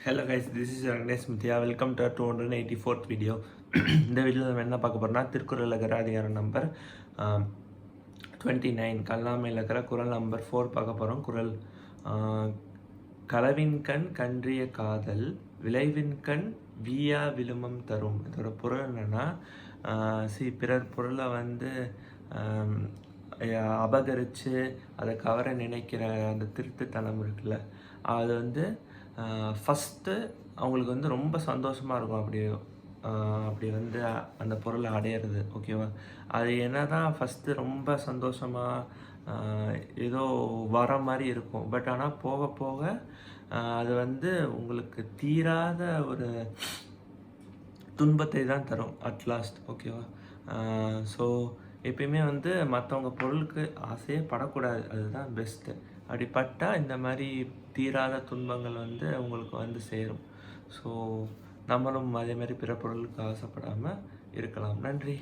Hello guys, this is Ragnesh Mithya. Welcome to our 284th video. இந்த வீடியோவில் நம்ம என்ன பார்க்க போகிறோம்னா திருக்குறள் இருக்கிற அதிகாரம் நம்பர் 29 கல்லாமையில் இருக்கிற குறள் நம்பர் 4 பார்க்க போகிறோம். குறள் களவின்கண் கன்றிய காதல் விளைவின்கண் வீயா விழுமம் தரும். இதோட பொருள் என்னென்னா பிறர் பொருளை அபகரித்து அதை கவர நினைக்கிற அந்த திருட்டுத்தனம் இருக்குல்ல, அது ஃபஸ்ட்டு அவங்களுக்கு ரொம்ப சந்தோஷமாக இருக்கும். அப்படி அந்த பொருளை அடையிறது, ஓகேவா? அது என்ன தான் ஃபஸ்ட்டு ரொம்ப சந்தோஷமாக ஏதோ வர மாதிரி இருக்கும். பட் ஆனால் போக போக அது உங்களுக்கு தீராத ஒரு துன்பத்தை தான் தரும் அட்லாஸ்ட், ஓகேவா? ஸோ எப்பயுமே மற்றவங்க பொருளுக்கு ஆசையே படக்கூடாது, அதுதான் பெஸ்ட்டு. அப்படி பட்டால் இந்த மாதிரி தீராத துன்பங்கள் உங்களுக்கு சேரும். ஸோ நம்மளும் அதே மாதிரி பிற பொருளுக்கு ஆசைப்படாமல் இருக்கலாம். நன்றி.